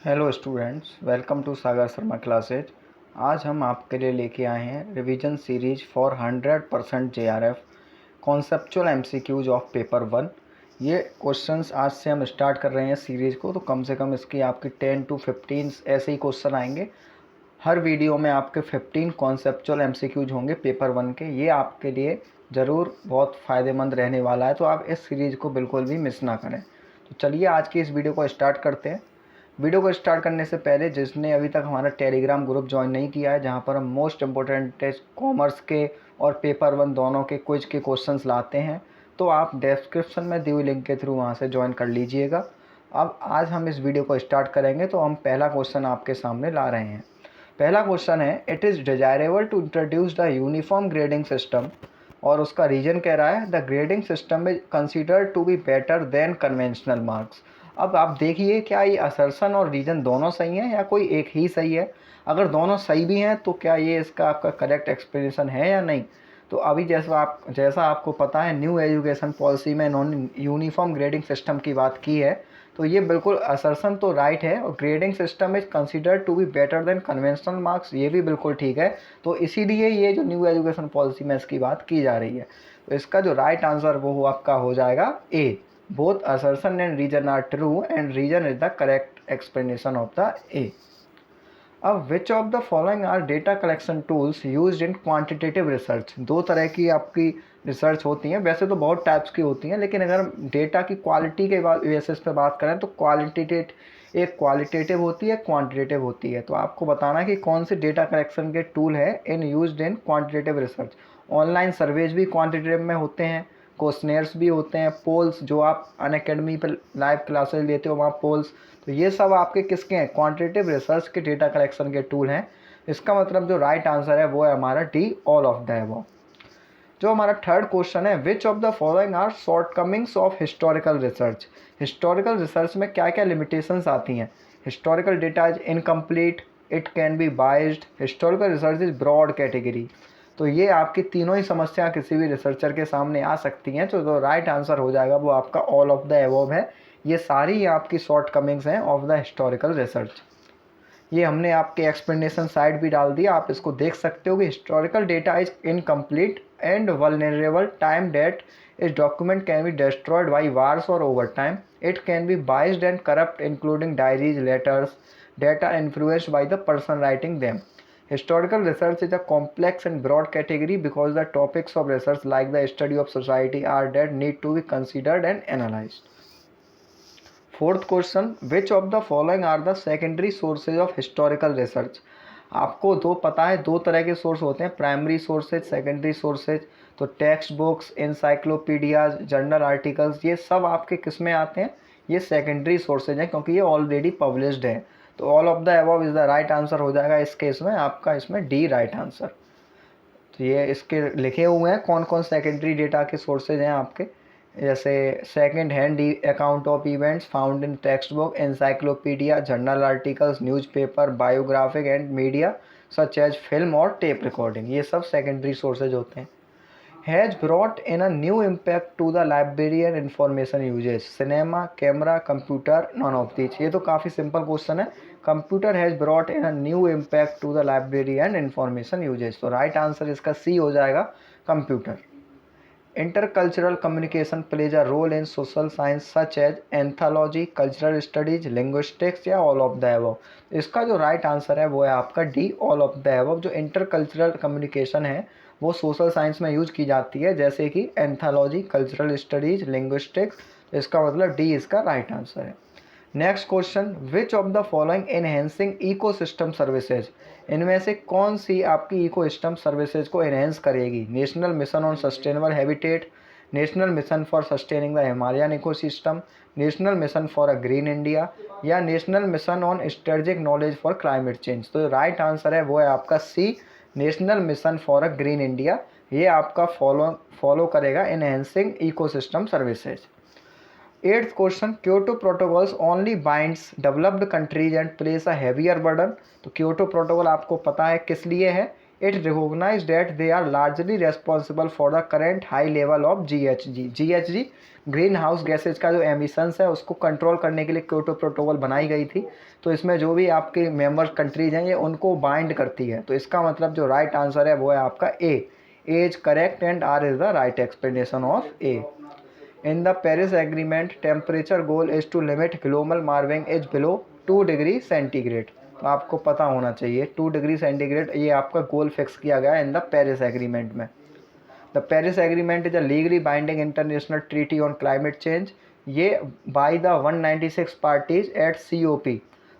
Hello students, welcome to Sagar Sharma classes. आज हम आपके लिए लेके आए हैं revision series for 100% JRF conceptual MCQs of paper 1। ये क्वेश्चंस आज से हम स्टार्ट कर रहे हैं सीरीज़ को, तो कम से कम इसकी आपकी 10 to 15 ऐसे ही क्वेश्चन आएंगे। हर वीडियो में आपके 15 कॉन्सेप्चुअल एमसीक्यूज होंगे पेपर 1 के। ये आपके लिए ज़रूर बहुत फ़ायदेमंद रहने वाला है, तो आप इस सीरीज़ को बिल्कुल भी मिस ना करें। तो चलिए आज की इस वीडियो को स्टार्ट करते हैं। वीडियो को स्टार्ट करने से पहले जिसने अभी तक हमारा टेलीग्राम ग्रुप ज्वाइन नहीं किया है, जहां पर हम मोस्ट इम्पोर्टेंट टेस्ट कॉमर्स के और पेपर 1 दोनों के क्विज के क्वेश्चंस लाते हैं, तो आप डिस्क्रिप्शन में दी हुई लिंक के थ्रू वहां से ज्वाइन कर लीजिएगा। अब आज हम इस वीडियो को स्टार्ट करेंगे, तो हम पहला क्वेश्चन आपके सामने ला रहे हैं। पहला क्वेश्चन है, it is desirable to introduce the uniform grading system, और उसका रीजन कह रहा है the grading system is considered to be better than conventional marks. अब आप देखिए, क्या ये असर्शन और रीजन दोनों सही हैं या कोई एक ही सही है। अगर दोनों सही भी हैं तो क्या ये इसका आपका करेक्ट एक्सप्लेनेशन है या नहीं। तो अभी जैसा आपको पता है, न्यू एजुकेशन पॉलिसी में इन्होंने यूनिफॉर्म ग्रेडिंग सिस्टम की बात की है, तो ये बिल्कुल असर्शन तो राइट है, और grading system is considered to be better than conventional marks ये भी बिल्कुल ठीक है। तो इसीलिए ये जो न्यू एजुकेशन पॉलिसी में इसकी बात की जा रही है, तो इसका जो राइट आंसर वो आपका हो जाएगा A. Both assertion and reason are true and reason is the correct explanation of the A. अब which of the following are data collection tools used in quantitative research? दो तरह की आपकी रिसर्च होती हैं, वैसे तो बहुत टाइप्स की होती हैं, लेकिन अगर डेटा की क्वालिटी के बेसिस पे बात करें तो एक क्वालिटेटिव होती है, क्वांटिटेटिव होती है। तो आपको बताना है कि कौन से डेटा कलेक्शन के टूल है इन used in quantitative research. Online surveys भी क्वांटिटेटिव में होते हैं, क्वेश्चनेयर्स भी होते हैं, पोल्स जो आप अनअकैडमी पर लाइव क्लासेस लेते हो वहाँ पोल्स, तो ये सब आपके किसके हैं, क्वांटिटेटिव रिसर्च के डेटा कलेक्शन के टूल हैं। इसका मतलब जो राइट आंसर है वो है हमारा D, all of the above. जो हमारा थर्ड क्वेश्चन है, which of the following are shortcomings of historical research. Historical research में क्या क्या लिमिटेशंस आती हैं। Historical data is incomplete, it can be biased, historical research is broad category. तो ये आपकी तीनों ही समस्या किसी भी रिसर्चर के सामने आ सकती हैं, तो जो राइट आंसर हो जाएगा वो आपका ऑल ऑफ द अबव है। ये सारी आपकी शॉर्टकमिंग्स हैं ऑफ द हिस्टोरिकल रिसर्च। ये हमने आपके एक्सप्लेनेशन साइड भी डाल दिया, आप इसको देख सकते हो कि historical data is incomplete and vulnerable, time date is document can be destroyed by wars और over time, it can be biased and corrupt including diaries, letters, data influenced by the person writing them. Historical research is a complex and broad category because the topics of research like the study of society are that need to be considered and analyzed. Fourth question, which of the following are the secondary sources of historical research. आपको दो पता है, दो तरह के source होते हैं, primary sources, secondary sources. तो टेक्स्ट बुक्स, इंसाइक्लोपीडियाज, जर्नल आर्टिकल्स, ये सब आपके किस में आते हैं, ये सेकेंडरी सोर्सेज हैं, क्योंकि ये ऑलरेडी पब्लिश्ड है। तो all of the above is the right answer हो जाएगा इस केस में, आपका इसमें डी राइट आंसर। तो ये इसके लिखे हुए हैं कौन कौन सेकेंडरी डेटा के सोर्सेज हैं आपके, जैसे second hand account of events found in text book, encyclopedia, journal articles, newspaper, biographic and media such as film और टेप रिकॉर्डिंग, ये सब सेकेंडरी सोर्सेज होते हैं। Has brought in a new impact to the librarian information uses, cinema, camera, computer, none of these. ये तो काफ़ी simple question है, computer has brought in a new impact to the librarian information uses. तो right answer इसका सी हो जाएगा, computer. Intercultural communication plays a role in social science such as anthropology, cultural studies, linguistics या all of the above। इसका जो right answer है वो है आपका D, all of the above. जो इंटरकल्चरल कम्युनिकेशन है वो सोशल साइंस में यूज की जाती है, जैसे कि एंथोलॉजी, कल्चरल स्टडीज, लिंग्विस्टिक्स। इसका मतलब डी इसका राइट आंसर है। Next question, which of the following enhancing ecosystem services. इनमें से कौन सी आपकी इकोसिस्टम सर्विसेज को एनहेंस करेगी। National mission on sustainable habitat, national mission for sustaining the Himalayan ecosystem, national mission for a green India, या national mission on strategic knowledge for climate change. तो right answer है वो है आपका C, national mission for a green India. ये आपका follow करेगा enhancing ecosystem services. Eighth question, Kyoto protocols only binds developed countries and place a heavier burden. तो Kyoto protocol आपको पता है किस लिए है, It recognized that they are largely responsible for the current high level of GHG. GHG green house gases का जो emissions है उसको कंट्रोल करने के लिए क्योटो प्रोटोकॉल बनाई गई थी। तो इसमें जो भी आपके मेंबर कंट्रीज हैं ये उनको बाइंड करती है। तो इसका मतलब जो राइट आंसर है वो है आपका A is correct and R is the right explanation of A. In the Paris agreement temperature goal is to limit global warming is below 2 degree centigrade. तो आपको पता होना चाहिए 2 डिग्री सेंटीग्रेड ये आपका गोल फिक्स किया गया है इन द पेरिस एग्रीमेंट में। The Paris agreement is a legally binding international treaty on climate change. ये by the 196 parties at COP,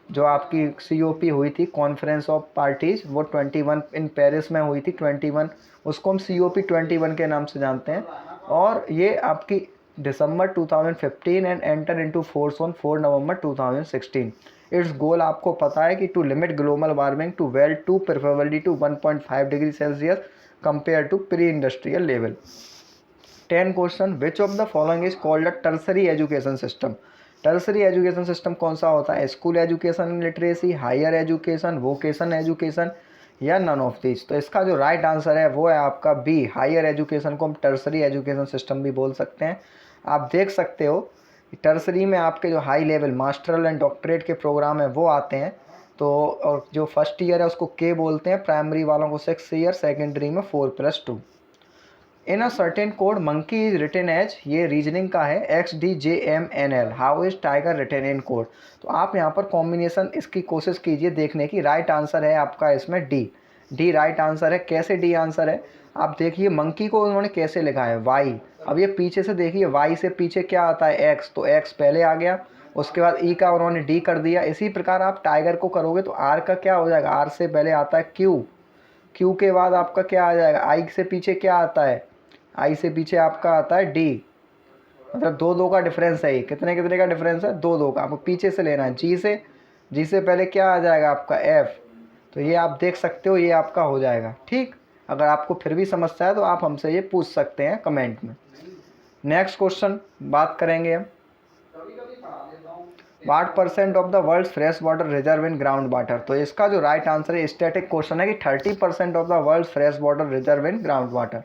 जो आपकी COP हुई थी कॉन्फ्रेंस ऑफ पार्टीज, वो 21 इन पेरिस में हुई थी 21, उसको हम COP 21 के नाम से जानते हैं। और ये आपकी December 2015 and enter into force on 4 November 2016। Its goal आपको पता है कि to limit global warming to well to preferably to 1.5 degree Celsius compare to pre industrial level. 10 question, which of the following is called a tertiary education system. Tertiary education system कौन सा होता है? School education, literacy, higher education, vocation education या none of this. तो इसका जो right answer है वो है आपका बी, हायर एजुकेशन को हम टर्सरी एजुकेशन सिस्टम भी बोल सकते हैं। आप देख सकते हो टर्सरी में आपके जो हाई लेवल मास्टरल एंड डॉक्टरेट के प्रोग्राम हैं वो आते हैं। तो और जो फर्स्ट ईयर है उसको के बोलते हैं, प्राइमरी वालों को 6 ईयर, सेकेंडरी में 4+2। In a certain code monkey is written as, ये रीजनिंग का है, XDJMNL। How is tiger written in code. तो आप यहाँ पर कॉम्बिनेशन इसकी कोशिश कीजिए देखने की। राइट आंसर है आपका इसमें डी राइट आंसर है। कैसे डी आंसर है? आप देखिए मंकी को उन्होंने कैसे लिखा है वाई। अब ये पीछे से देखिए वाई से पीछे क्या आता है एक्स, तो एक्स पहले आ गया, उसके बाद ई का उन्होंने डी कर दिया। इसी प्रकार आप टाइगर को करोगे तो आर का क्या हो जाएगा, आर से पहले आता है क्यू, क्यू के बाद आपका क्या आ जाएगा, आई से पीछे क्या आता है, आई से पीछे आपका आता है डी। मतलब 2-2 का डिफरेंस है। ये कितने कितने का डिफरेंस है? 2-2 का। आपको पीछे से लेना है जी से पहले क्या आ जाएगा आपका एफ। तो ये आप देख सकते हो, ये आपका हो जाएगा। ठीक, अगर आपको फिर भी समस्या है तो आप हमसे ये पूछ सकते हैं कमेंट में। नेक्स्ट क्वेश्चन बात करेंगे हम, what % of the world fresh water reserve in ground water. तो इसका जो राइट आंसर है, स्टैटिक क्वेश्चन है कि 30% of the world fresh water reserve in ground water.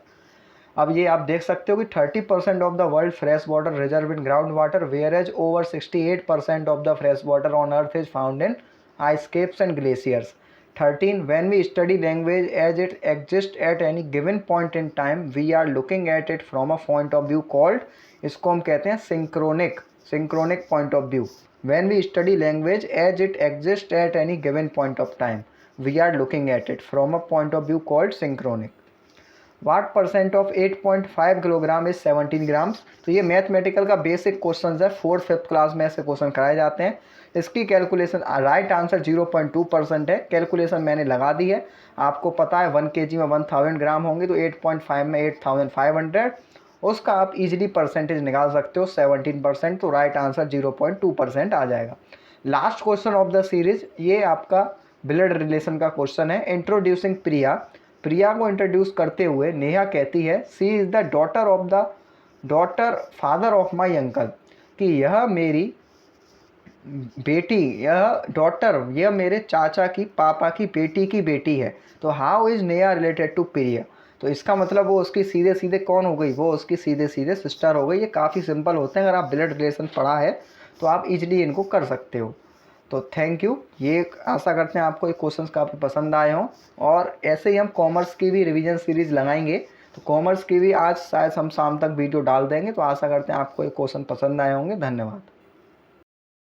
अब ये आप देख सकते हो कि 30% of the world fresh water reserve in ground water, where as over 68% of the fresh water on earth is found in ice caps and glaciers. 13, when we study language as it exists at any given point in time, we are looking at it from a point of view called, इसको हम कहते हैं synchronic point of view। When we study language as it exists at any given point of time, we are looking at it from a point of view called synchronic। What % of 8.5 kilogram is 17 grams. तो ये mathematical का basic question है, 4th-5th class में ऐसे question कराए जाते हैं। इसकी कैलकुलेशन राइट आंसर 0.2% है। कैलकुलेशन मैंने लगा दी है, आपको पता है 1 kg में 1000 ग्राम होंगे, तो 8.5 में 8500, उसका आप इजीली परसेंटेज निकाल सकते हो 17%। तो राइट आंसर 0.2% आ जाएगा। Last question of the series, ये आपका ब्लड रिलेशन का क्वेश्चन है। इंट्रोड्यूसिंग प्रिया को इंट्रोड्यूस करते हुए नेहा कहती है, she is the daughter father of my uncle, कि यह मेरी बेटी, यह मेरे चाचा की पापा की बेटी की बेटी है। तो how is Neha related to Priya. तो इसका मतलब वो उसकी सीधे सीधे कौन हो गई, वो उसकी सीधे सीधे सिस्टर हो गई। ये काफ़ी सिंपल होते हैं, अगर आप ब्लड रिलेशन पढ़ा है तो आप इजीली इनको कर सकते हो। तो थैंक यू। ये आशा करते हैं आपको ये क्वेश्चंस काफ़ी पसंद आए हों, और ऐसे ही हम कॉमर्स की भी रिवीजन सीरीज़ लगाएंगे। तो कॉमर्स की भी आज शायद हम शाम तक वीडियो डाल देंगे। तो आशा करते हैं आपको ये क्वेश्चन पसंद आए होंगे। धन्यवाद।